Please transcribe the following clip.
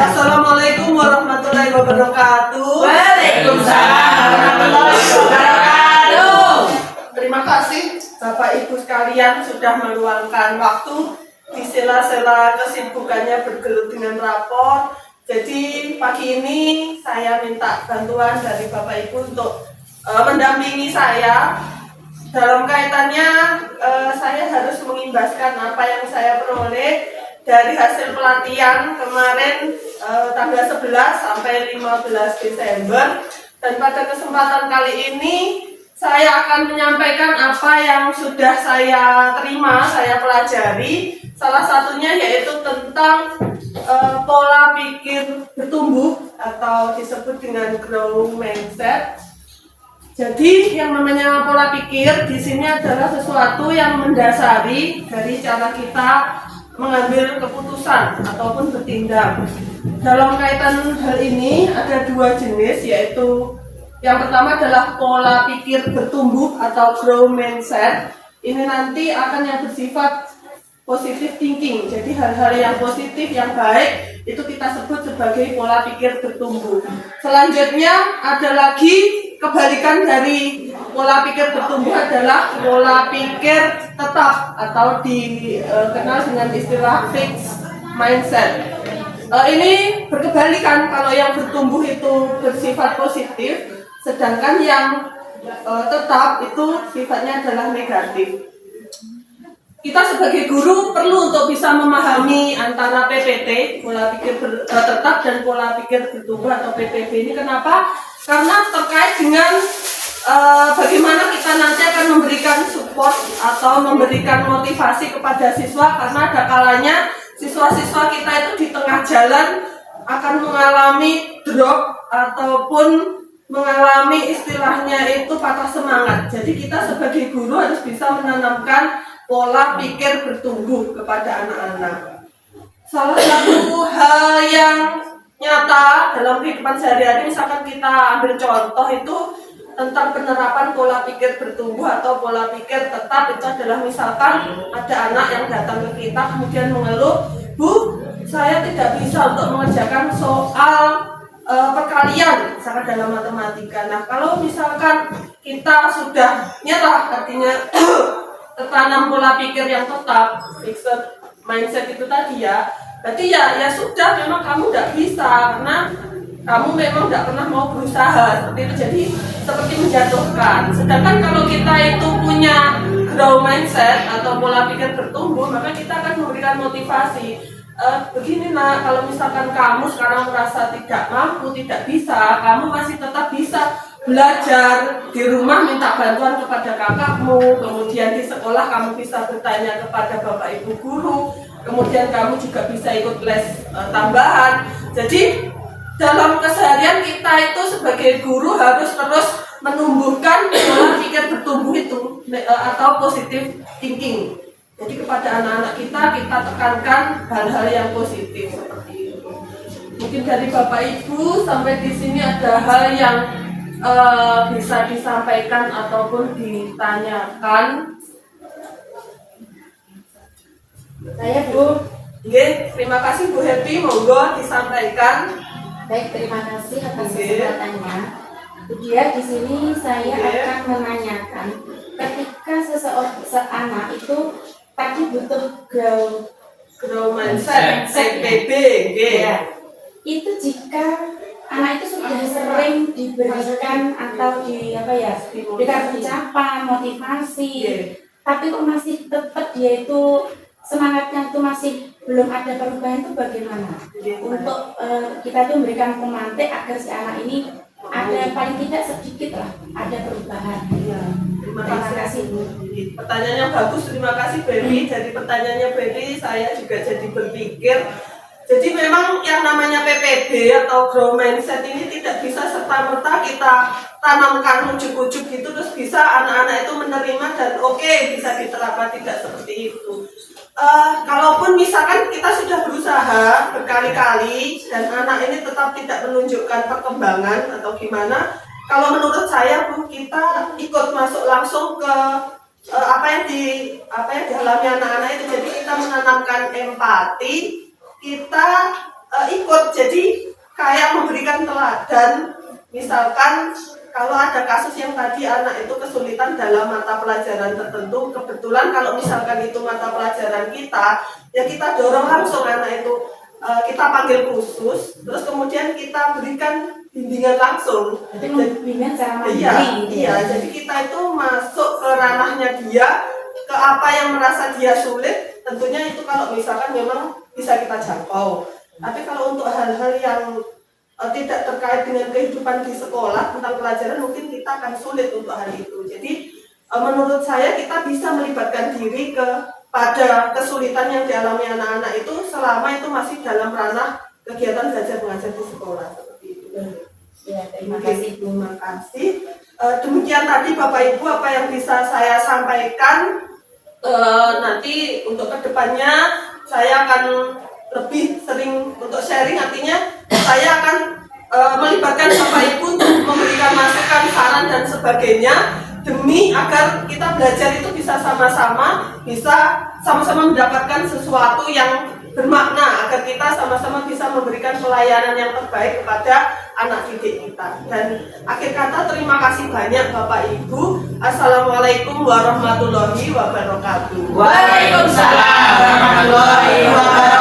Assalamualaikum warahmatullahi wabarakatuh. Waalaikumsalam warahmatullahi wabarakatuh. Terima kasih Bapak Ibu sekalian sudah meluangkan waktu di sela-sela kesibukannya bergelut dengan rapor. Jadi pagi ini saya minta bantuan dari Bapak Ibu untuk mendampingi saya. Dalam kaitannya saya harus mengimbaskan apa yang saya peroleh dari hasil pelatihan kemarin tanggal 11 sampai 15 Desember. Dan pada kesempatan kali ini saya akan menyampaikan apa yang sudah saya terima, saya pelajari. Salah satunya yaitu tentang pola pikir bertumbuh atau disebut dengan growth mindset. Jadi yang namanya pola pikir di sini adalah sesuatu yang mendasari dari cara kita mengambil keputusan ataupun bertindak. Dalam kaitan hal ini ada dua jenis, yaitu yang pertama adalah pola pikir bertumbuh atau growth mindset. Ini nanti akan yang bersifat positive thinking. Jadi hal-hal yang positif, yang baik itu kita sebut sebagai pola pikir bertumbuh. Selanjutnya ada lagi kebalikan dari pola pikir bertumbuh adalah pola pikir tetap atau dikenal dengan istilah fixed mindset. Ini berkebalikan, kalau yang bertumbuh itu bersifat positif, sedangkan yang tetap itu sifatnya adalah negatif. Kita sebagai guru perlu untuk bisa memahami antara PPT, pola pikir tetap, dan pola pikir bertumbuh atau PPB ini. Kenapa? Karena terkait dengan bagaimana kita nanti akan memberikan support atau memberikan motivasi kepada siswa, karena ada kalanya siswa-siswa kita itu di tengah jalan akan mengalami drop ataupun mengalami istilahnya itu patah semangat. Jadi kita sebagai guru harus bisa menanamkan pola pikir bertumbuh kepada anak-anak. Salah satu hal yang nyata dalam kehidupan sehari-hari, misalkan kita ambil contoh itu tentang penerapan pola pikir bertumbuh atau pola pikir tetap, itu adalah misalkan ada anak yang datang ke kita kemudian mengeluh, "Bu, saya tidak bisa untuk mengerjakan soal perkalian misalkan dalam matematika." Nah, kalau misalkan kita sudah nyerah, artinya tertanam pola pikir yang tetap, fixed mindset itu tadi ya, berarti ya sudah, memang kamu tidak bisa karena kamu memang tidak pernah mau berusaha, seperti itu. Jadi seperti menjatuhkan. Sedangkan kalau kita itu punya growth mindset atau pola pikir bertumbuh, maka kita akan memberikan motivasi. Begini nak, kalau misalkan kamu sekarang merasa tidak mampu, tidak bisa, kamu masih tetap bisa belajar di rumah, minta bantuan kepada kakakmu, kemudian di sekolah kamu bisa bertanya kepada bapak ibu guru, kemudian kamu juga bisa ikut les tambahan. Jadi dalam keseharian kita itu sebagai guru harus terus menumbuhkan pola pikir bertumbuh itu atau positive thinking. Jadi kepada anak-anak kita tekankan hal-hal yang positif seperti itu. Mungkin dari bapak ibu sampai di sini ada hal yang bisa disampaikan ataupun ditanyakan. Saya Bu. Oke, terima kasih Bu Happy, monggo disampaikan. Baik, terima kasih atas kesempatannya. Kemudian di sini saya akan menanyakan, ketika seseorang itu tadi butuh growth mindset, CPB, ya. Itu jika anak itu sudah sering diberikan atau diberikan ucapan motivasi, tapi kok masih tetap dia itu semangatnya itu masih belum ada perubahan, itu bagaimana? Untuk kita itu memberikan pemantik agar si anak ini ada paling tidak sedikit lah ada perubahan. Terima kasih Bu. Pertanyaannya bagus, terima kasih Baby. Dari pertanyaannya Baby saya juga jadi berpikir. Jadi memang yang namanya PPB atau growth mindset ini tidak bisa serta-merta kita tanamkan ujuk-ujuk gitu terus bisa anak-anak itu menerima dan oke, bisa diterapkan, tidak seperti itu. Kalaupun misalkan kita sudah berusaha berkali-kali dan anak ini tetap tidak menunjukkan perkembangan atau gimana, kalau menurut saya Bu, kita ikut masuk langsung ke apa yang dialami anak-anak itu. Jadi kita menanamkan empati, kita ikut, jadi kayak memberikan teladan. Misalkan kalau ada kasus yang tadi anak itu kesulitan dalam mata pelajaran tertentu, kebetulan kalau misalkan itu mata pelajaran kita, ya kita dorong langsung anak itu, kita panggil khusus, terus kemudian kita berikan bimbingan langsung. Jadi bimbingan secara mandiri. Iya, gitu iya. ya. Jadi kita itu masuk ke ranahnya dia, ke apa yang merasa dia sulit. Tentunya itu kalau misalkan memang bisa kita jangkau. Tapi kalau untuk hal-hal yang tidak terkait dengan kehidupan di sekolah tentang pelajaran, mungkin kita akan sulit untuk hal itu. Jadi menurut saya kita bisa melibatkan diri pada kesulitan yang dialami anak-anak itu selama itu masih dalam ranah kegiatan belajar mengajar di sekolah seperti itu. Ya, terima kasih. Terima kasih. Demikian tadi Bapak Ibu apa yang bisa saya sampaikan. Nanti untuk kedepannya saya akan lebih sering untuk sharing, artinya saya akan melibatkan Bapak Ibu untuk memberikan masukan, saran dan sebagainya demi agar kita belajar itu bisa sama-sama mendapatkan sesuatu yang bermakna, agar kita sama-sama bisa memberikan pelayanan yang terbaik kepada anak didik kita. Dan akhir kata terima kasih banyak Bapak Ibu. Assalamualaikum warahmatullahi wabarakatuh. Waalaikumsalam warahmatullahi wabarakatuh.